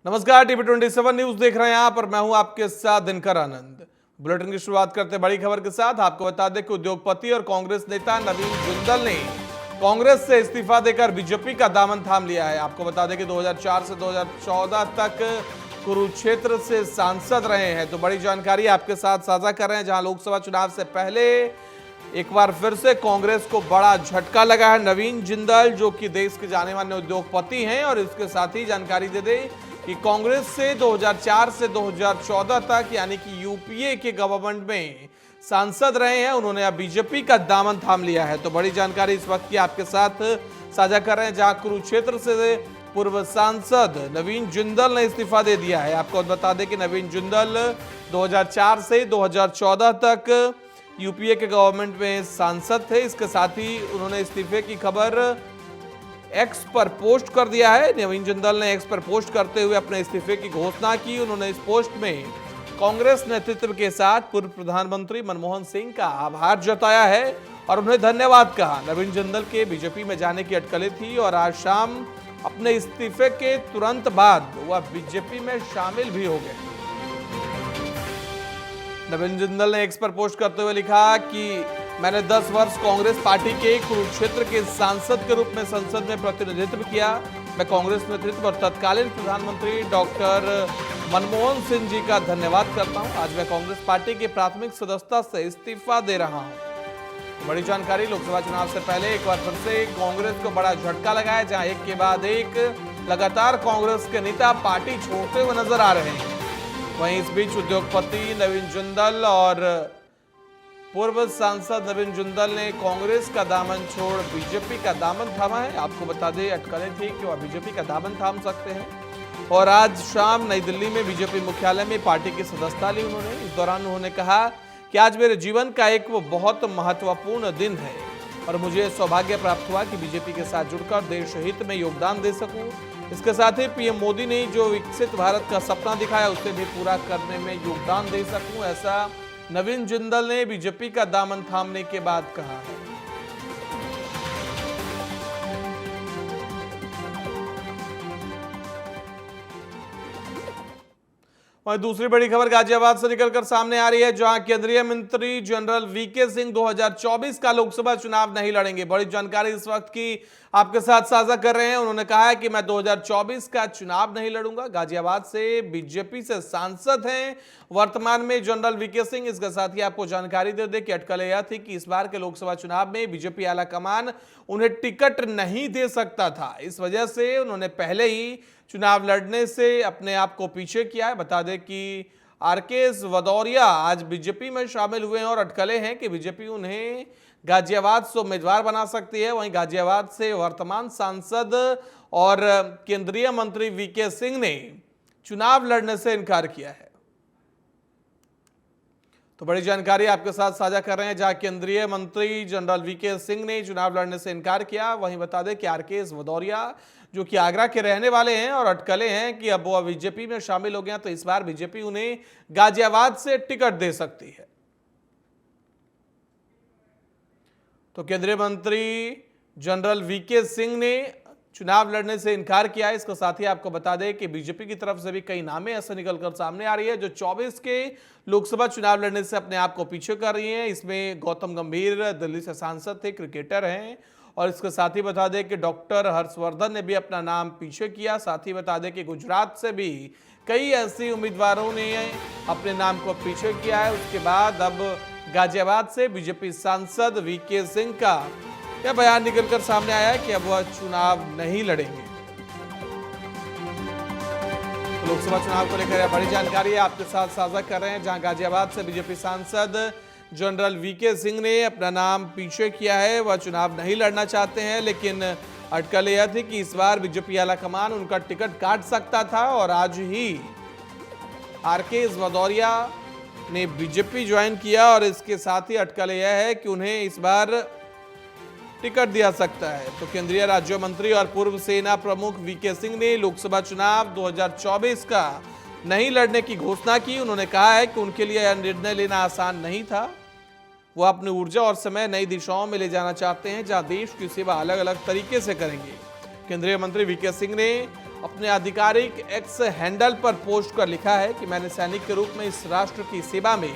नमस्कार, TV 27 news देख रहे हैं आप और मैं हूं आपके साथ दिनकर आनंद। बुलेटिन की शुरुआत करते बड़ी खबर के साथ। आपको बता दें कि उद्योगपति और कांग्रेस नेता नवीन जिंदल ने कांग्रेस से इस्तीफा देकर बीजेपी का दामन थाम लिया है। आपको बता दें कि 2004 से 2014 तक कुरुक्षेत्र से सांसद रहे हैं। तो बड़ी जानकारी आपके साथ साझा कर रहे हैं, जहां लोकसभा चुनाव से पहले एक बार फिर से कांग्रेस को बड़ा झटका लगा है। नवीन जिंदल जो कि देश के जाने माने उद्योगपति हैं, और इसके साथ ही जानकारी दे दें कि कांग्रेस से 2004 से 2014 तक यानी कि यूपीए के गवर्नमेंट में सांसद रहे हैं। उन्होंने अब बीजेपी का दामन थाम लिया है। तो बड़ी जानकारी इस वक्त की आपके साथ साझा कर रहे हैं, जहां कुरुक्षेत्र से पूर्व सांसद नवीन जिंदल ने इस्तीफा दे दिया है। आपको बता दें कि नवीन जिंदल 2004 से 2014 तक यूपीए के गवर्नमेंट में सांसद थे। इसके साथ ही उन्होंने इस्तीफे की खबर एक्स पर पोस्ट कर दिया है। नवीन जिंदल ने एक्स पर पोस्ट करते हुए अपने इस्तीफे की घोषणा की। उन्होंने इस पोस्ट में कांग्रेस नेतृत्व के साथ पूर्व प्रधानमंत्री मनमोहन सिंह का आभार जताया है और उन्हें धन्यवाद कहा। नवीन जिंदल के बीजेपी में जाने की अटकलें थी और आज शाम अपने इस्तीफे के तुरंत बाद वह बीजेपी में शामिल भी हो गए। नवीन जिंदल ने एक्स पर पोस्ट करते हुए लिखा कि मैंने 10 वर्ष कांग्रेस पार्टी के कुरुक्षेत्र के सांसद के रूप में संसद में प्रतिनिधित्व किया। मैं कांग्रेस नेतृत्व और तत्कालीन प्रधानमंत्री डॉक्टर मनमोहन सिंह जी का धन्यवाद करता हूं। आज मैं कांग्रेस पार्टी की प्राथमिक सदस्यता से इस्तीफा दे रहा हूं। बड़ी जानकारी, लोकसभा चुनाव से पहले एक बार फिर से कांग्रेस को बड़ा झटका लगा है, जहां एक के बाद एक लगातार कांग्रेस के नेता पार्टी छोड़ते हुए नजर आ रहे हैं। वहीं इस बीच उद्योगपति नवीन जिंदल और पूर्व सांसद नवीन जिंदल ने कांग्रेस का दामन छोड़ बीजेपी का दामन थामा है। आपको बता दें अटकलें थी कि वह बीजेपी का दामन थाम सकते हैं और आज शाम नई दिल्ली में बीजेपी मुख्यालय में पार्टी की सदस्यता ली उन्होंने। इस दौरान उन्होंने कहा कि आज मेरे जीवन का एक वो बहुत महत्वपूर्ण दिन है और मुझे सौभाग्य प्राप्त हुआ कि बीजेपी के साथ जुड़कर देश हित में योगदान दे सकूं। इसके साथ ही पीएम मोदी ने जो विकसित भारत का सपना दिखाया उसे भी पूरा करने में योगदान दे सकूं, ऐसा नवीन जिंदल ने बीजेपी का दामन थामने के बाद कहा है। वहीं दूसरी बड़ी खबर गाजियाबाद से निकलकर सामने आ रही है, जहां केंद्रीय मंत्री जनरल वीके सिंह 2024 का लोकसभा चुनाव नहीं लड़ेंगे। बड़ी जानकारी इस वक्त की आपके साथ साझा कर रहे हैं। उन्होंने कहा है कि मैं 2024 का चुनाव नहीं लड़ूंगा। गाजियाबाद से बीजेपी से सांसद हैं वर्तमान में जनरल वीके सिंह। इसके साथ ही आपको जानकारी दे दें कि अटकलें यह थी कि इस बार के लोकसभा चुनाव में बीजेपी आलाकमान उन्हें टिकट नहीं दे सकता था। इस वजह से उन्होंने पहले ही चुनाव लड़ने से अपने आप को पीछे किया है। बता दें कि आरकेएस भदौरिया आज बीजेपी में शामिल हुए हैं और अटकलें हैं कि बीजेपी उन्हें गाजियाबाद से उम्मीदवार बना सकती है। वहीं गाजियाबाद से वर्तमान सांसद और केंद्रीय मंत्री वीके सिंह ने चुनाव लड़ने से इनकार किया है। तो बड़ी जानकारी आपके साथ साझा कर रहे हैं, जहां केंद्रीय मंत्री जनरल वीके सिंह ने चुनाव लड़ने से इनकार किया। वहीं बता दें कि आरकेएस भदौरिया जो कि आगरा के रहने वाले हैं और अटकलें हैं कि अब वो बीजेपी में शामिल हो गया, तो इस बार बीजेपी उन्हें गाजियाबाद से टिकट दे सकती है। तो केंद्रीय मंत्री जनरल वीके सिंह ने चुनाव लड़ने से इनकार किया है। इसके साथ ही आपको बता दें कि बीजेपी की तरफ से भी कई नामें ऐसे निकलकर सामने आ रही है जो 24 के लोकसभा चुनाव लड़ने से अपने आप को पीछे कर रही हैं। इसमें गौतम गंभीर दिल्ली से सांसद थे, क्रिकेटर हैं, और इसके साथ ही बता दें कि डॉक्टर हर्षवर्धन ने भी अपना नाम पीछे किया। साथ ही बता दें कि गुजरात से भी कई ऐसी उम्मीदवारों ने अपने नाम को पीछे किया है। उसके बाद अब गाजियाबाद से बीजेपी सांसद वीके सिंह का यह बयान निकलकर सामने आया है कि अब वह चुनाव नहीं लड़ेंगे। तो लोकसभा चुनाव को लेकर बड़ी जानकारी आपके साथ साझा कर रहे हैं, जहां गाजियाबाद से बीजेपी सांसद जनरल वीके सिंह ने अपना नाम पीछे किया है। वह चुनाव नहीं लड़ना चाहते हैं, लेकिन अटकल यह थी कि इस बार बीजेपी आलाकमान उनका टिकट काट सकता था और आज ही आरकेएस भदौरिया ने बीजेपी ज्वाइन किया और इसके साथ ही अटकल यह है कि उन्हें इस बार टिकट दिया सकता है। तो केंद्रीय राज्य मंत्री और पूर्व सेना प्रमुख वीके सिंह ने लोकसभा चुनाव 2024 का नहीं लड़ने की घोषणा की। उन्होंने कहा है कि उनके लिए यह निर्णय लेना आसान नहीं था। वो अपनी ऊर्जा और समय नई दिशाओं में ले जाना चाहते हैं, जहां देश की सेवा अलग अलग तरीके से करेंगे। केंद्रीय मंत्री वीके सिंह ने अपने आधिकारिक एक्स हैंडल पर पोस्ट कर लिखा है कि मैंने सैनिक के रूप में इस राष्ट्र की सेवा में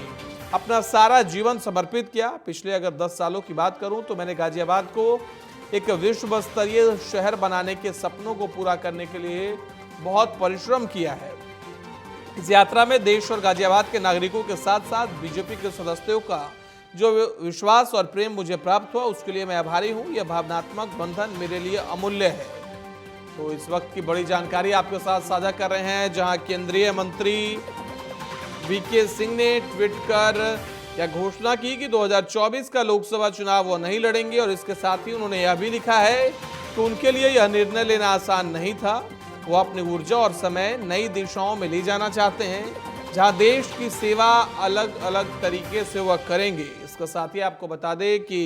अपना सारा जीवन समर्पित किया। पिछले अगर 10 सालों की बात करूं तो मैंने गाजियाबाद को एक विश्व स्तरीय शहर बनाने के सपनों को पूरा करने के लिए बहुत परिश्रम किया है। इस यात्रा में देश और गाजियाबाद के नागरिकों के साथ साथ बीजेपी के सदस्यों का जो विश्वास और प्रेम मुझे प्राप्त हुआ उसके लिए मैं आभारी हूं। यह भावनात्मक बंधन मेरे लिए अमूल्य है। तो इस वक्त की बड़ी जानकारी आपके साथ साझा कर रहे हैं, जहां केंद्रीय मंत्री वीके सिंह ने ट्वीट कर यह घोषणा की कि 2024 का लोकसभा चुनाव वो नहीं लड़ेंगे और इसके साथ ही उन्होंने यह भी लिखा है कि उनके लिए यह निर्णय लेना आसान नहीं था। वो अपनी ऊर्जा और समय नई दिशाओं में ले जाना चाहते हैं, जहां देश की सेवा अलग अलग तरीके से वह करेंगे। इसके साथ ही आपको बता दें कि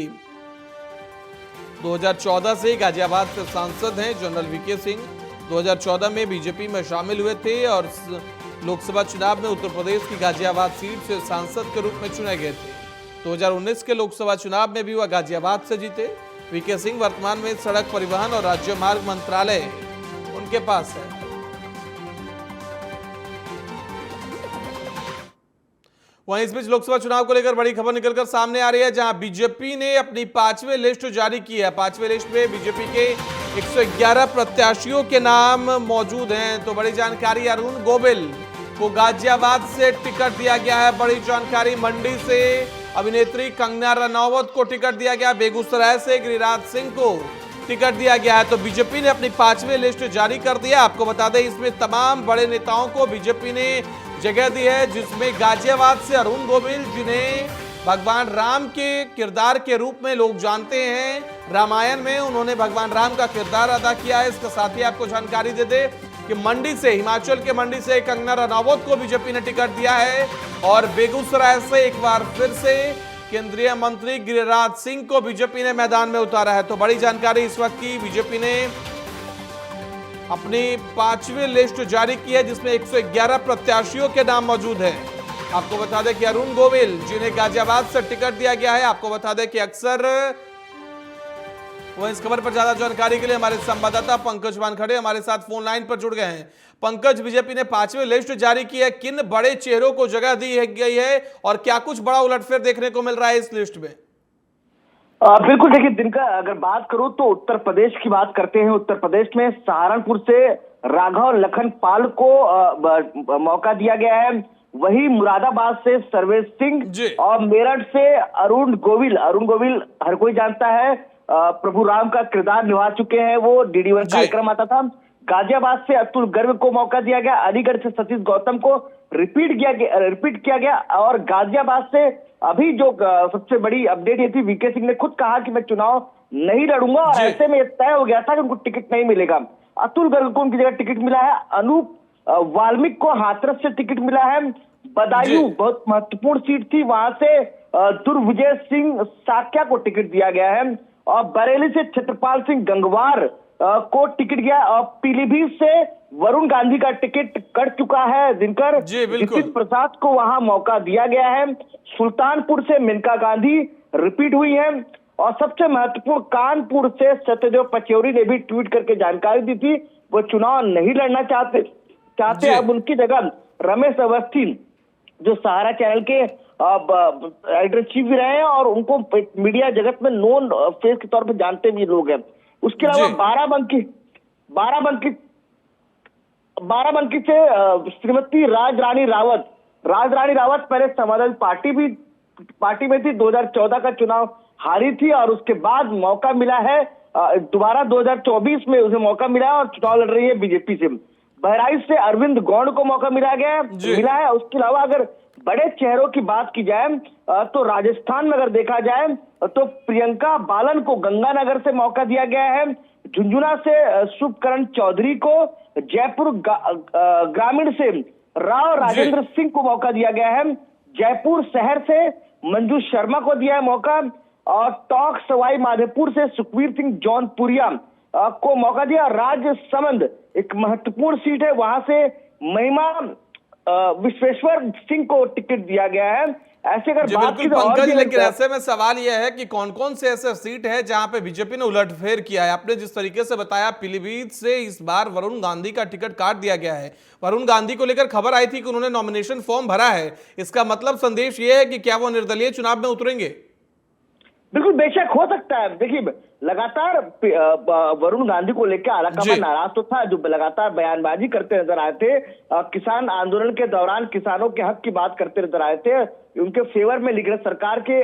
2014 से गाजियाबाद से सांसद हैं जनरल वीके सिंह। 2014 में बीजेपी में शामिल हुए थे और लोकसभा चुनाव में उत्तर प्रदेश की गाजियाबाद सीट से सांसद के रूप में चुने गए थे। 2019 के लोकसभा चुनाव में भी वह गाजियाबाद से जीते। वीके सिंह वर्तमान में सड़क परिवहन और राज्य मार्ग मंत्रालय उनके पास है। वहीं इस बीच लोकसभा चुनाव को लेकर बड़ी खबर निकलकर सामने आ रही है, जहां बीजेपी ने अपनी 5वीं लिस्ट जारी की है। 5वीं लिस्ट में बीजेपी के 111 प्रत्याशियों के नाम मौजूद हैं। तो बड़ी जानकारी, अरुण गोविल को गाजियाबाद से टिकट दिया गया है। बड़ी जानकारी, मंडी से अभिनेत्री कंगना रनौत को टिकट दिया गया। बेगूसराय से गिरिराज सिंह को टिकट दिया गया है। तो बीजेपी ने अपनी 5वीं लिस्ट जारी कर दिया। आपको बता दें इसमें तमाम बड़े नेताओं को बीजेपी ने जगह दी है, जिसमें गाजियाबाद से अरुण गोविल, जिन्हें भगवान राम के किरदार के रूप में लोग जानते हैं। रामायण में उन्होंने भगवान राम का किरदार अदा किया है। इसके साथ ही आपको जानकारी दे दे कि मंडी से, हिमाचल के मंडी से कंगना रनौत को बीजेपी ने टिकट दिया है और बेगूसराय से एक बार फिर से केंद्रीय मंत्री गिरिराज सिंह को बीजेपी ने मैदान में उतारा है। तो बड़ी जानकारी इस वक्त की, बीजेपी ने अपनी 5वीं लिस्ट जारी की है, जिसमें 111 प्रत्याशियों के नाम मौजूद हैं। आपको बता दें कि अरुण गोविल, जिन्हें गाजियाबाद से टिकट दिया गया है, आपको बता दें कि अक्सर वो इस खबर पर ज्यादा जानकारी के लिए हमारे संवाददाता पंकज वानखड़े हमारे साथ फोन लाइन पर जुड़ गए हैं। पंकज, बीजेपी ने 5वीं लिस्ट जारी की है, किन बड़े चेहरों को जगह दी गई है और क्या कुछ बड़ा उलटफेर देखने को मिल रहा है इस लिस्ट में? बिल्कुल, देखिए दिनकर, अगर बात करूं तो उत्तर प्रदेश की बात करते हैं। उत्तर प्रदेश में सहारनपुर से राघव लखन पाल को मौका दिया गया है। वही मुरादाबाद से सर्वेश सिंह और मेरठ से अरुण गोविल हर कोई जानता है, प्रभु राम का किरदार निभा चुके हैं। वो डीडी1 कार्यक्रम आता था। गाजियाबाद से अतुल गर्ग को मौका दिया गया। अलीगढ़ से सतीश गौतम को रिपीट किया गया और गाजियाबाद से अभी जो सबसे बड़ी अपडेट ये थी, वीके सिंह ने खुद कहा कि मैं चुनाव नहीं लड़ूंगा और ऐसे में तय हो गया था कि उनको टिकट नहीं मिलेगा। अतुल गर्ग को उनकी जगह टिकट मिला है। अनूप वाल्मीकि को हाथरस से टिकट मिला है। बदायूं बहुत महत्वपूर्ण सीट थी, वहां से दुर्विजय सिंह साक्या को टिकट दिया गया है और बरेली से छत्रपाल सिंह गंगवार को टिकट गया और पीलीभीत से वरुण गांधी का टिकट कट चुका है। दिनकर, नीतीश प्रसाद को वहां मौका दिया गया है। सुल्तानपुर से मेनका गांधी रिपीट हुई है और सबसे महत्वपूर्ण कानपुर से सत्यदेव पचौरी ने भी ट्वीट करके जानकारी दी थी, वो चुनाव नहीं लड़ना चाहते। अब उनकी जगह रमेश अवस्थी, जो सहारा चैनल के एडिटर चीफ भी रहे हैं और उनको मीडिया जगत में नोन फेस के तौर पर जानते भी लोग हैं। उसके अलावा बाराबंकी से श्रीमती राजरानी रावत पहले समाजवादी पार्टी में थी। 2014 का चुनाव हारी थी और उसके बाद मौका मिला है, दोबारा 2024 में उसे मौका मिला है और चुनाव लड़ रही है बीजेपी से। बहराइच से अरविंद गौड़ को मौका मिला है। उसके अलावा अगर बड़े चेहरों की बात की जाए तो राजस्थान में अगर देखा जाए तो प्रियंका बालन को गंगानगर से मौका दिया गया है। झुंझुनू से शुभकरण चौधरी को, जयपुर ग्रामीण से राव राजेंद्र सिंह को मौका दिया गया है। जयपुर शहर से मंजू शर्मा को दिया है मौका और टॉक सवाई माधोपुर से सुखवीर सिंह जौनपुरिया को मौका दिया। राजसमंद एक महत्वपूर्ण सीट है, वहां से महिमा विश्वेश्वर सिंह को टिकट दिया गया है। ऐसे अगर जी बात बिल्कुल की तो और पंकज, भी लेकिन ऐसे में सवाल यह है कि कौन कौन से ऐसे सीट है जहां पे बीजेपी ने उलटफेर किया है। आपने जिस तरीके से बताया, पीलीभीत से इस बार वरुण गांधी का टिकट काट दिया गया है। वरुण गांधी को लेकर खबर आई थी कि उन्होंने नॉमिनेशन फॉर्म भरा है। इसका मतलब संदेश यह है कि क्या वो निर्दलीय चुनाव में उतरेंगे? बिल्कुल बेशक हो सकता है। देखिए, लगातार वरुण गांधी को लेकर आलाकमान जी नाराज तो था, जो लगातार बयानबाजी करते नजर आए थे। किसान आंदोलन के दौरान किसानों के हक की बात करते नजर आए थे, उनके फेवर में लिख रहे, सरकार के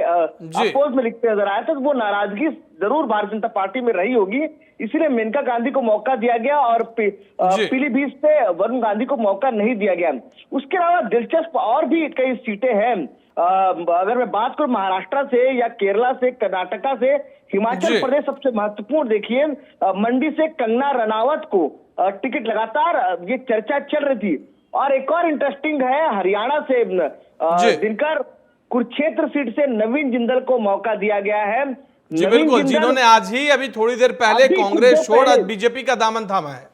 जी अपोज में लिखते नजर आए थे। तो वो नाराजगी जरूर भारतीय जनता पार्टी में रही होगी, इसीलिए मेनका गांधी को मौका दिया गया और जी पीलीभीत से वरुण गांधी को मौका नहीं दिया गया। उसके अलावा दिलचस्प और भी कई सीटें हैं। अगर मैं बात करूं महाराष्ट्र से या केरला से, कर्नाटका से, हिमाचल जी प्रदेश सबसे महत्वपूर्ण, देखिए मंडी से कंगना रनावत को टिकट लगातार ये चर्चा चल रही थी। और एक और इंटरेस्टिंग है, हरियाणा से जी दिनकर कुरुक्षेत्र सीट से नवीन जिंदल को मौका दिया गया है। जी नवीन बिल्कुल, जिंदल जिन्होंने आज ही अभी थोड़ी देर पहले अभी कुछ कांग्रेस देर छोड़ आज पहले, बीजेपी का दामन थामा है।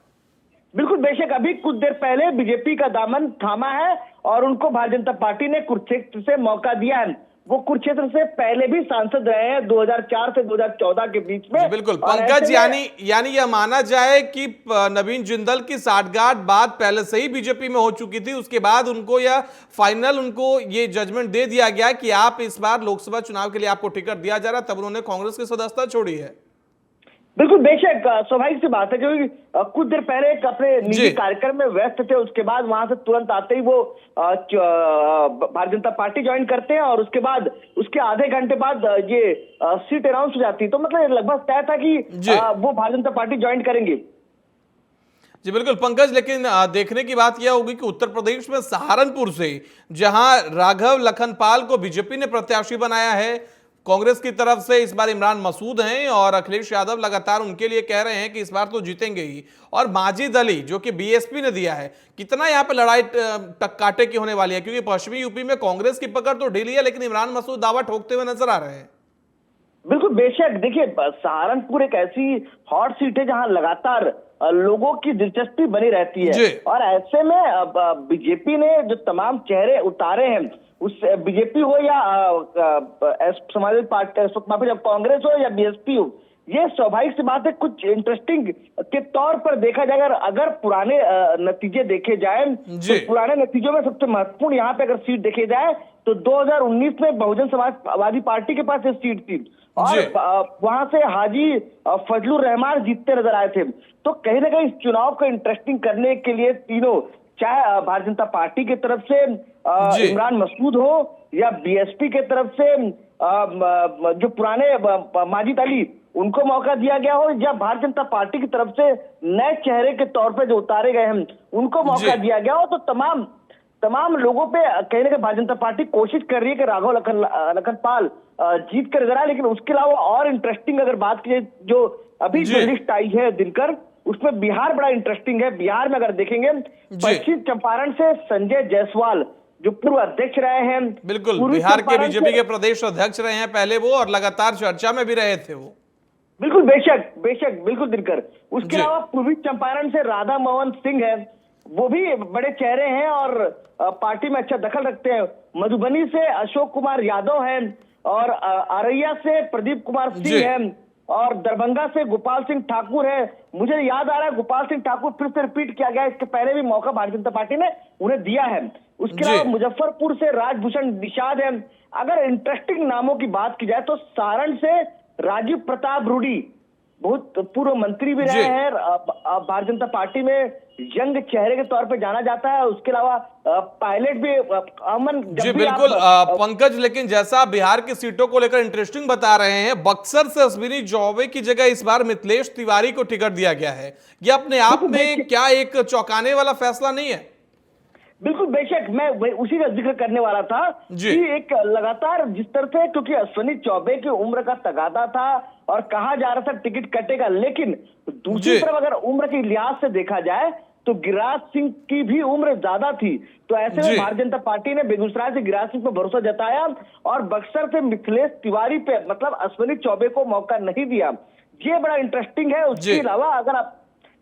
बिल्कुल बेशक अभी कुछ देर पहले बीजेपी का दामन थामा है और उनको भारतीय जनता पार्टी ने कुरुक्षेत्र से मौका दिया है। वो कुरुक्षेत्र से पहले भी सांसद रहे हैं 2004 से 2014 के बीच में। जी बिल्कुल और पंकज, ऐसे में यानी यह माना जाए कि नवीन जिंदल की साठगांठ बात पहले से ही बीजेपी में हो चुकी थी। उसके बाद उनको यह फाइनल उनको ये जजमेंट दे दिया गया कि आप इस बार लोकसभा चुनाव के लिए आपको टिकट दिया जा रहा, तब उन्होंने कांग्रेस की सदस्यता छोड़ी है। बिल्कुल बेशक स्वाभाविक सी बात है, क्योंकि कुछ देर पहले एक अपने निजी जी कार्यक्रम में व्यस्त थे। उसके बाद वहां से तुरंत आते ही वो भारतीय जनता पार्टी ज्वाइन करते हैं और उसके बाद उसके आधे घंटे बाद ये सीट अनाउंस हो जाती है। तो मतलब लगभग तय था कि जी वो भारतीय जनता पार्टी ज्वाइन करेंगे। जी बिल्कुल पंकज, लेकिन देखने की बात यह होगी कि उत्तर प्रदेश में सहारनपुर से जहां राघव लखनपाल को बीजेपी ने प्रत्याशी बनाया है, कांग्रेस की तरफ से इस बार इमरान मसूद हैं और अखिलेश यादव लगातार उनके लिए कह रहे हैं कि इस बार तो जीतेंगे ही, और माजिद अली जो कि बीएसपी ने दिया है। कितना यहाँ पे लड़ाई कांटे की होने वाली है, क्योंकि पश्चिमी यूपी में कांग्रेस की पकड़ तो ढीली है, लेकिन इमरान मसूद दावा ठोकते हुए नजर आ रहे हैं। बिल्कुल बेशक, देखिए सहारनपुर एक ऐसी हॉट सीट है जहां लगातार लोगों की दिलचस्पी बनी रहती है। और ऐसे में बीजेपी ने जो तमाम चेहरे उतारे हैं, उस बीजेपी हो या समाजवादी पार्टी, जब कांग्रेस हो या बीएसपी हो, ये स्वाभाविक सी बात है। कुछ इंटरेस्टिंग के तौर पर देखा जाए, अगर पुराने नतीजे देखे जाए तो पुराने नतीजों में सबसे महत्वपूर्ण यहाँ पे अगर सीट देखे जाए तो 2019 में बहुजन समाजवादी पार्टी के पास एक सीट थी और वहां से हाजी फजलुर रहमान जीतते नजर आए थे। तो कहीं ना कहीं इस चुनाव को इंटरेस्टिंग करने के लिए तीनों, चाहे भारतीय जनता पार्टी की तरफ से इमरान मसूद हो या बीएसपी के तरफ से जो पुराने माजिद अली, उनको मौका दिया गया हो, या भारतीय जनता पार्टी की तरफ से नए चेहरे के तौर पे जो उतारे गए हैं उनको मौका दिया गया हो, तो तमाम लोगों पे कहीं ना कहीं भारतीय जनता पार्टी कोशिश कर रही है कि राघव लखनपाल जीत कर नजर आए। लेकिन उसके अलावा और इंटरेस्टिंग अगर बात की जाए, जो अभी जो लिस्ट आई है दिनकर, उसमें बिहार बड़ा इंटरेस्टिंग है। बिहार में अगर देखेंगे, पश्चिम चंपारण से संजय जायसवाल जो पूर्व अध्यक्ष रहे हैं, बिल्कुल बिहार के बीजेपी के प्रदेश अध्यक्ष रहे हैं पहले वो, और लगातार चर्चा में भी रहे थे वो। बिल्कुल बेशक बिल्कुल दिनकर। उसके अलावा पूर्वी चंपारण से राधा मोहन सिंह है, वो भी बड़े चेहरे हैं और पार्टी में अच्छा दखल रखते हैं। मधुबनी से अशोक कुमार यादव हैं और औरैया से प्रदीप कुमार सिंह हैं और दरभंगा से गोपाल सिंह ठाकुर है। मुझे याद आ रहा है गोपाल सिंह ठाकुर फिर से रिपीट किया गया, इसके पहले भी मौका भारतीय जनता पार्टी ने उन्हें दिया है। उसके अलावा मुजफ्फरपुर से राजभूषण निषाद है। अगर इंटरेस्टिंग नामों की बात की जाए तो सारण से राजीव प्रताप रूडी, बहुत पूर्व मंत्री भी रहे हैं, भारतीय जनता पार्टी में यंग चेहरे के तौर पे जाना जाता है। उसके अलावा पायलट भी अमन। जी बिल्कुल पंकज, लेकिन जैसा आप बिहार की सीटों को लेकर इंटरेस्टिंग बता रहे हैं, बक्सर से अश्विनी चौबे की जगह इस बार मिथिलेश तिवारी को टिकट दिया गया है। ये अपने आप में क्या एक चौंकाने वाला फैसला नहीं है? बिल्कुल बेशक, मैं उसी का जिक्र करने वाला था कि एक लगातार जिस तरह से, क्योंकि अश्विनी चौबे की उम्र का तगादा था और कहा जा रहा था टिकट कटेगा, लेकिन दूसरी तरफ अगर उम्र के लिहाज से देखा जाए तो गिरिराज सिंह की भी उम्र ज्यादा थी। तो ऐसे में भारतीय जनता पार्टी ने बेगूसराय से गिरिराज सिंह पर भरोसा जताया और बक्सर से मिथिलेश तिवारी पे, मतलब अश्विनी चौबे को मौका नहीं दिया। ये बड़ा इंटरेस्टिंग है। उसके अलावा अगर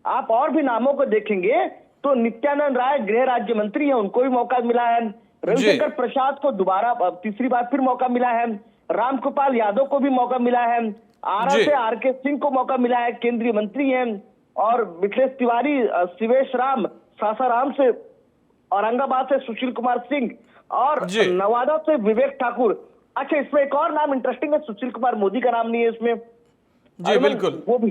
आप और भी नामों को देखेंगे तो नित्यानंद राय गृह राज्य मंत्री है, उनको भी मौका मिला है। रविशंकर प्रसाद को दोबारा तीसरी बार फिर मौका मिला है। रामकृपाल यादव को भी मौका मिला है। आरा जी। से आरके सिंह को मौका मिला है, केंद्रीय मंत्री हैं। और मिथिलेश तिवारी, शिवेश राम सासाराम से, औरंगाबाद से सुशील कुमार सिंह और जी। नवादा से विवेक ठाकुर। अच्छा, इसमें एक और नाम इंटरेस्टिंग है, सुशील कुमार मोदी का नाम नहीं है इसमें। जी बिल्कुल। वो भी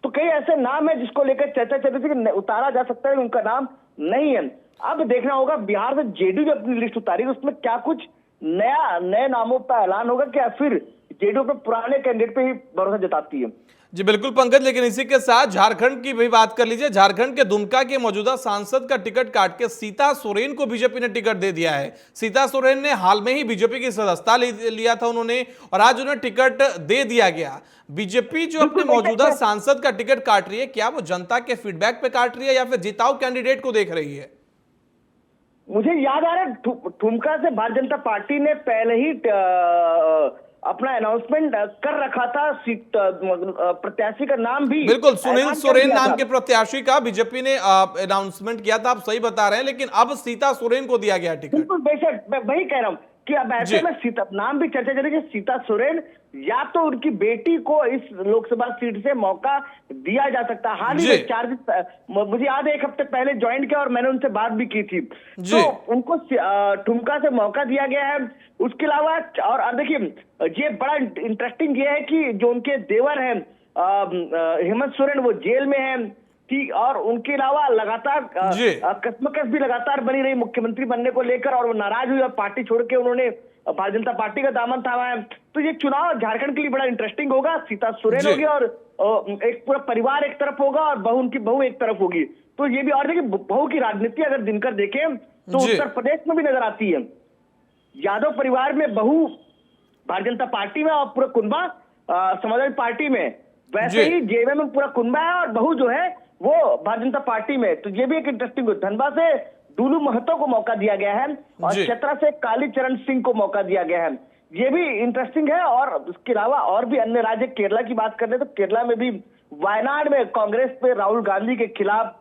तो कई ऐसे नाम है जिसको लेकर चर्चा चल रही थी कि उतारा जा सकता है, उनका नाम नहीं है। अब देखना होगा बिहार से जेडीयू ने अपनी लिस्ट उतारी, उसमें क्या कुछ नए नामों पर ऐलान होगा, क्या फिर जेडीयू पे पुराने कैंडिडेट पे ही भरोसा जताती है। जी बिल्कुल पंकज, लेकिन इसी के साथ झारखंड की भी बात कर लीजिए। झारखंड के दुमका के मौजूदा सांसद का टिकट काट के सीता सोरेन को बीजेपी ने टिकट दे दिया है। सीता सोरेन ने हाल में ही बीजेपी की सदस्यता लिया था उन्होंने, और आज उन्हें टिकट दे दिया गया। बीजेपी जो अपने मौजूदा सांसद का टिकट काट रही है, क्या वो जनता के फीडबैक पे काट रही है या फिर जिताऊ कैंडिडेट को देख रही है? मुझे याद आ रहा है ठुमका से भारतीय जनता पार्टी ने पहले ही अपना अनाउंसमेंट कर रखा था, प्रत्याशी का नाम भी बिल्कुल, सुनील ऐलान कर सोरेन दिया नाम था। के प्रत्याशी का बीजेपी ने अनाउंसमेंट किया था, आप सही बता रहे हैं, लेकिन अब सीता सोरेन को दिया गया टिकट। बिल्कुल बेशक, मैं वही कह रहा हूँ कि अब ऐसे में सीता नाम भी चर्चा चली कि सीता सोरेन या तो उनकी बेटी को इस लोकसभा सीट से मौका दिया जा सकता है। हाल ही में 4 दिन, मुझे याद है 1 हफ्ते पहले ज्वाइन किया और मैंने उनसे बात भी की थी, तो उनको ठुमका से मौका दिया गया है। उसके अलावा और देखिए ये बड़ा इंटरेस्टिंग ये है कि जो उनके देवर हैं हेमंत सोरेन, वो जेल में हैं कि, और उनके अलावा लगातार कश्मकश भी लगातार बनी रही मुख्यमंत्री बनने को लेकर, और वो नाराज हुई और पार्टी छोड़ के उन्होंने भारतीय जनता पार्टी का दामन थामा है। तो ये चुनाव झारखंड के लिए बड़ा इंटरेस्टिंग होगा। सीता सोरेन होगी और एक पूरा परिवार एक तरफ होगा और उनकी बहू एक तरफ होगी। तो ये भी, और देखिए बहू की राजनीति अगर दिनकर देखें तो उत्तर प्रदेश में भी नजर आती है। यादव परिवार में बहू भारतीय जनता पार्टी में और पूरा कुनबा समाजवादी पार्टी में, वैसे ही जेवे में पूरा कुनबा है और बहू जो है वो भारतीय जनता पार्टी में। तो ये भी एक इंटरेस्टिंग, धनबाद से डुलू महतो को मौका दिया गया है और चतरा से कालीचरण सिंह को मौका दिया गया है, ये भी इंटरेस्टिंग है। और उसके अलावा और भी अन्य राज्य, केरला की बात कर ले तो केरला में भी वायनाड में कांग्रेस पे राहुल गांधी के खिलाफ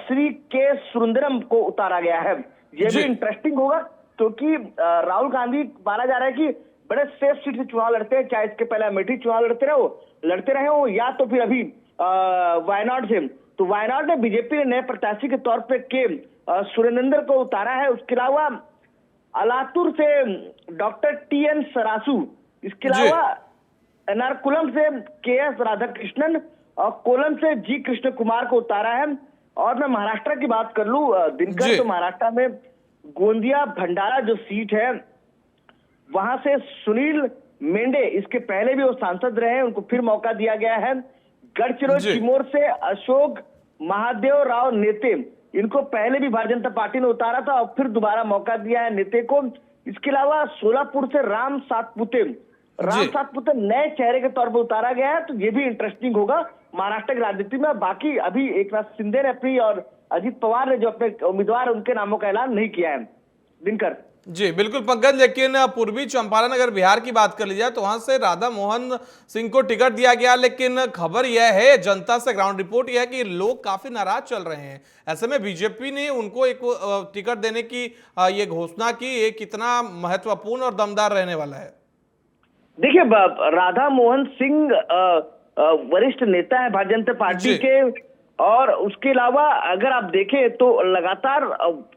श्री के सुरेंद्रम को उतारा गया है। ये भी इंटरेस्टिंग होगा क्योंकि राहुल गांधी माना जा रहा है कि बड़े सेफ सीट से चुनाव लड़ते हैं, चाहे इसके पहले अमेठी चुनाव लड़ते रहे हो या तो फिर अभी वायनाड से। तो वायनाड में बीजेपी ने नए प्रत्याशी के तौर पे के सुरेंद्र को उतारा है। उसके अलावा अलातुर से डॉक्टर TN सरासू, इसके अलावा एर्नाकुलम से KS राधाकृष्णन और कोलम से G कृष्ण कुमार को उतारा है। और मैं महाराष्ट्र की बात कर लूं दिनकर, तो महाराष्ट्र में गोंदिया भंडारा जो सीट है वहां से सुनील मेंढे, इसके पहले भी वो सांसद रहे हैं, उनको फिर मौका दिया गया है। गढ़चिरोली चिमोर से अशोक महादेव राव नेते, इनको पहले भी भारतीय जनता पार्टी ने उतारा था और फिर दोबारा मौका दिया है नेते को। इसके अलावा सोलापुर से राम सातपुते नए चेहरे के तौर पर उतारा गया है। तो ये भी इंटरेस्टिंग होगा महाराष्ट्र की राजनीति में। बाकी अभी एकनाथ शिंदे ने अपनी और अजित पवार ने जो अपने उम्मीदवार उनके नामों का ऐलान नहीं किया है। दिनकर जी बिल्कुल पंकज, लेकिन पूर्वी चंपारण अगर बिहार की बात कर ली जाए तो वहां से राधा मोहन सिंह को टिकट दिया गया, लेकिन खबर यह है, जनता से ग्राउंड रिपोर्ट यह है कि लोग काफी नाराज चल रहे हैं। ऐसे में बीजेपी ने उनको एक टिकट देने की ये घोषणा की, ये कितना महत्वपूर्ण और दमदार रहने वाला है? देखिए राधा मोहन सिंह वरिष्ठ नेता है भारतीय जनता पार्टी के, और उसके अलावा अगर आप देखें तो लगातार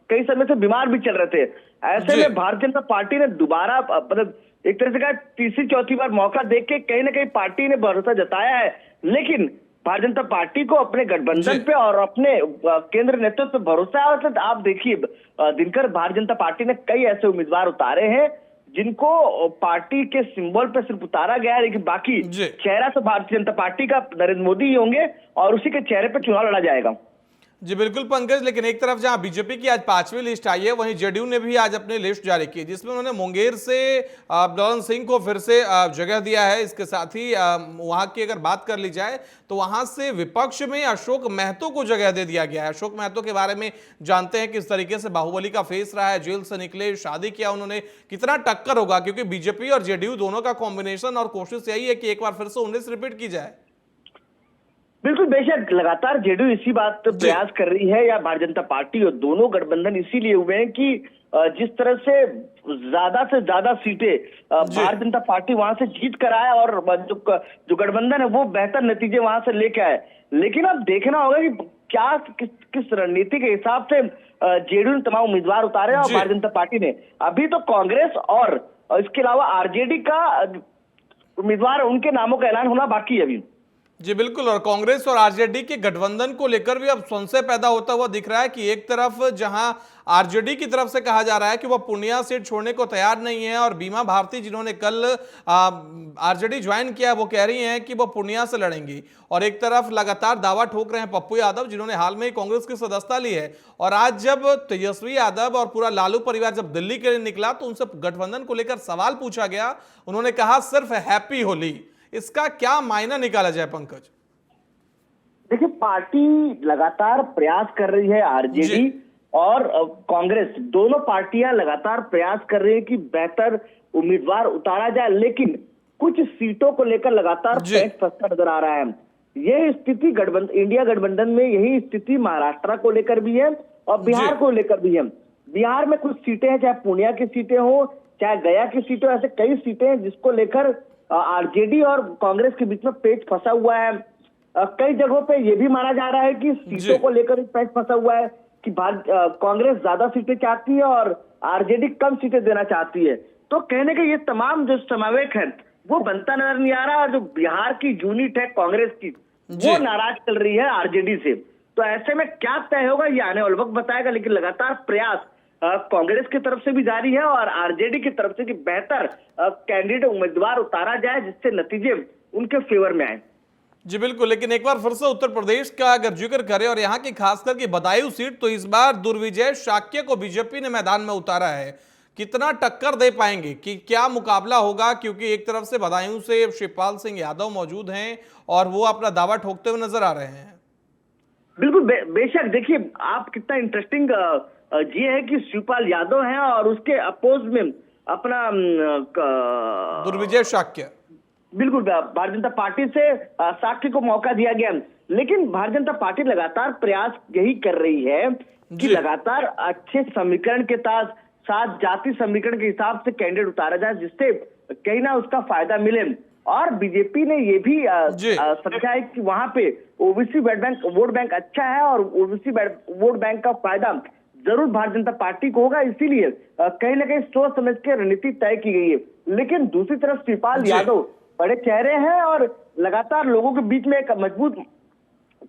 कई समय से बीमार भी चल रहे थे। ऐसे में भारतीय जनता पार्टी ने दोबारा मतलब एक तरह से कहा तीसरी चौथी बार मौका देख के कहीं ना कहीं पार्टी ने भरोसा जताया है। लेकिन भारतीय जनता पार्टी को अपने गठबंधन पे और अपने केंद्र नेतृत्व पे भरोसा है। मतलब आप देखिए दिनकर, भारतीय जनता पार्टी ने कई ऐसे उम्मीदवार उतारे हैं जिनको पार्टी के सिंबल पे सिर्फ उतारा गया है, लेकिन बाकी चेहरा तो भारतीय जनता पार्टी का नरेंद्र मोदी ही होंगे और उसी के चेहरे पे चुनाव लड़ा जाएगा। जी बिल्कुल पंकज, लेकिन एक तरफ जहां बीजेपी की आज 5वीं लिस्ट आई है, वहीं जेडीयू ने भी आज अपनी लिस्ट जारी की, जिसमें उन्होंने मुंगेर से दौलन सिंह को फिर से जगह दिया है। इसके साथ ही वहां की अगर बात कर ली जाए तो वहां से विपक्ष में अशोक महतो को जगह दे दिया गया है। अशोक महतो के बारे में जानते हैं किस तरीके से बाहुबली का फेस रहा है, जेल से निकले, शादी किया उन्होंने, कितना टक्कर होगा, क्योंकि बीजेपी और जेडीयू दोनों का कॉम्बिनेशन और कोशिश यही है कि एक बार फिर से 19 रिपीट की जाए। बिल्कुल बेशक लगातार जेडीयू इसी बात पे प्रयास कर रही है या भारतीय जनता पार्टी, और दोनों गठबंधन इसीलिए हुए हैं कि जिस तरह से ज्यादा सीटें भारतीय जनता पार्टी वहां से जीत कर आए और जो गठबंधन है वो बेहतर नतीजे वहां से लेके आए। लेकिन अब देखना होगा कि क्या किस रणनीति के हिसाब से जेडीयू ने तमाम उम्मीदवार उतारे और भारतीय जनता पार्टी ने। अभी तो कांग्रेस और इसके अलावा आरजेडी का उम्मीदवार, उनके नामों का ऐलान होना बाकी है अभी। जी बिल्कुल, और कांग्रेस और आरजेडी के गठबंधन को लेकर भी अब संशय पैदा होता हुआ दिख रहा है कि एक तरफ जहां आरजेडी की तरफ से कहा जा रहा है कि वह पूर्णिया सीट छोड़ने को तैयार नहीं है, और बीमा भारती जिन्होंने कल आरजेडी ज्वाइन किया वो कह रही हैं कि वह पूर्णिया से लड़ेंगी, और एक तरफ लगातार दावा ठोक रहे हैं पप्पू यादव जिन्होंने हाल में ही कांग्रेस की सदस्यता ली है। और आज जब तेजस्वी यादव और पूरा लालू परिवार जब दिल्ली के लिए निकला तो उनसे गठबंधन को लेकर सवाल पूछा गया, उन्होंने कहा सिर्फ हैप्पी होली। इसका क्या मायना निकाला जाए पंकज? देखिए, पार्टी लगातार प्रयास कर रही है, आरजेडी और कांग्रेस दोनों पार्टियां लगातार प्रयास कर रही है कि बेहतर उम्मीदवार उतारा जाए, लेकिन कुछ सीटों को लेकर लगातार पेच फंसता नजर आ रहा है। यह स्थिति इंडिया गठबंधन में, यही स्थिति महाराष्ट्र को लेकर भी है और बिहार को लेकर भी है। बिहार में कुछ सीटें हैं, चाहे पूर्णिया की सीटें हो, चाहे गया की सीटें, ऐसे कई सीटें हैं जिसको लेकर आरजेडी और कांग्रेस के बीच में पेच फंसा हुआ है। कई जगहों पे ये भी माना जा रहा है कि सीटों को लेकर पेच फंसा हुआ है कि कांग्रेस ज्यादा सीटें चाहती है और आरजेडी कम सीटें देना चाहती है। तो कहने के ये तमाम जो समावेश है वो बनता नजर नहीं आ रहा, और जो बिहार की यूनिट है कांग्रेस की वो नाराज चल रही है आरजेडी से। तो ऐसे में क्या तय होगा ये आने वाला वक्त बताएगा, लेकिन लगातार प्रयास कांग्रेस की तरफ से भी जारी है और आरजेडी की तरफ से कि बेहतर कैंडिडेट उम्मीदवार उतारा जाए जिससे नतीजे उनके फेवर में आए। जी बिल्कुल, लेकिन एक बार फिर से उत्तर प्रदेश का अगर जिक्र करें और यहाँ की खासकर की बदायूं सीट, तो इस बार दुर्विजय शाक्य को बीजेपी ने मैदान में उतारा है। कितना टक्कर दे पाएंगे, कि क्या मुकाबला होगा? क्योंकि एक तरफ से बदायूं से शिवपाल सिंह यादव मौजूद हैं और वो अपना दावा ठोकते हुए नजर आ रहे हैं। बिल्कुल बेशक, देखिए आप कितना इंटरेस्टिंग ये है कि शिवपाल यादव हैं और उसके अपोज में अपना दुर्विजय शाक्य। बिल्कुल, भारतीय जनता पार्टी से साक्य को मौका दिया गया, लेकिन भारतीय जनता पार्टी लगातार प्रयास यही कर रही है कि लगातार अच्छे समीकरण के साथ जाति समीकरण के हिसाब से कैंडिडेट उतारा जाए जिससे कहीं ना उसका फायदा मिले। और बीजेपी ने ये भी समझा है कि वहां पे ओबीसी वोट बैंक अच्छा है और ओबीसी वोट बैंक का फायदा जरूर भारतीय जनता पार्टी को होगा, इसीलिए कहीं ना कहीं सोच समझ के रणनीति तय की गई है। लेकिन दूसरी तरफ शिवपाल यादव बड़े चेहरे हैं और लगातार लोगों के बीच में एक मजबूत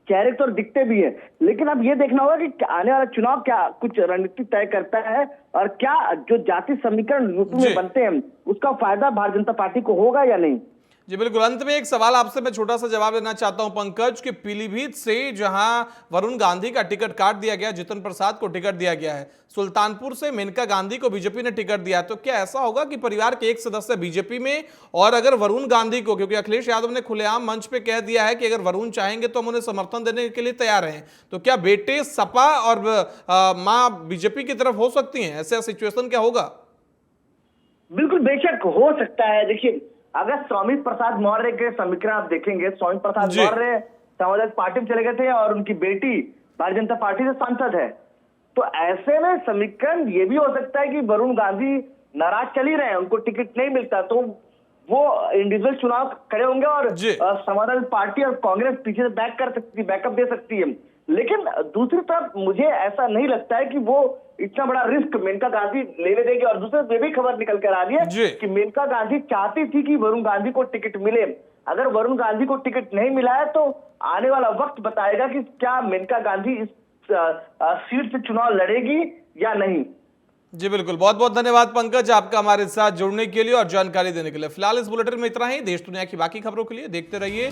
चेहरे तो दिखते भी है, लेकिन अब ये देखना होगा कि आने वाला चुनाव क्या कुछ रणनीति तय करता है और क्या जो जाति समीकरण यूपी में बनते हैं उसका फायदा भारतीय जनता पार्टी को होगा या नहीं। जी बिल्कुल, अंत में एक सवाल आपसे मैं छोटा सा जवाब देना चाहता हूं पंकज, कि पीलीभीत से जहां वरुण गांधी का टिकट काट दिया गया, जितिन प्रसाद को टिकट दिया गया है, सुल्तानपुर से मेनका गांधी को बीजेपी ने टिकट दिया, तो क्या ऐसा होगा कि परिवार के एक सदस्य बीजेपी में, और अगर वरुण गांधी को, क्योंकि अखिलेश यादव ने खुलेआम मंच पे कह दिया है कि अगर वरुण चाहेंगे तो हम उन्हें समर्थन देने के लिए तैयार हैं, तो क्या बेटे सपा और मां बीजेपी की तरफ हो सकती हैं? ऐसा सिचुएशन क्या होगा? बिल्कुल बेशक हो सकता है। देखिए, अगर स्वामी प्रसाद मौर्य के समीकरण आप देखेंगे, स्वामी प्रसाद मौर्य समाजवादी पार्टी में चले गए थे और उनकी बेटी भारतीय जनता पार्टी से सांसद है, तो ऐसे में समीकरण ये भी हो सकता है कि वरुण गांधी नाराज चल ही रहे हैं, उनको टिकट नहीं मिलता तो वो इंडिविजुअल चुनाव खड़े होंगे और समाजवादी पार्टी और कांग्रेस पीछे से बैकअप दे सकती है। लेकिन दूसरी तरफ मुझे ऐसा नहीं लगता है कि वो इतना बड़ा रिस्क मेनका गांधी लेने देंगे। और दूसरे ये भी खबर निकल कर आ रही है कि मेनका गांधी चाहती थी कि वरुण गांधी को टिकट मिले। अगर वरुण गांधी को टिकट नहीं मिला है तो आने वाला वक्त बताएगा कि क्या मेनका गांधी इस सीट से चुनाव लड़ेगी या नहीं। जी बिल्कुल, बहुत बहुत धन्यवाद पंकज आपका हमारे साथ जुड़ने के लिए और जानकारी देने के लिए। फिलहाल इस बुलेटिन में इतना ही। देश दुनिया की बाकी खबरों के लिए देखते रहिए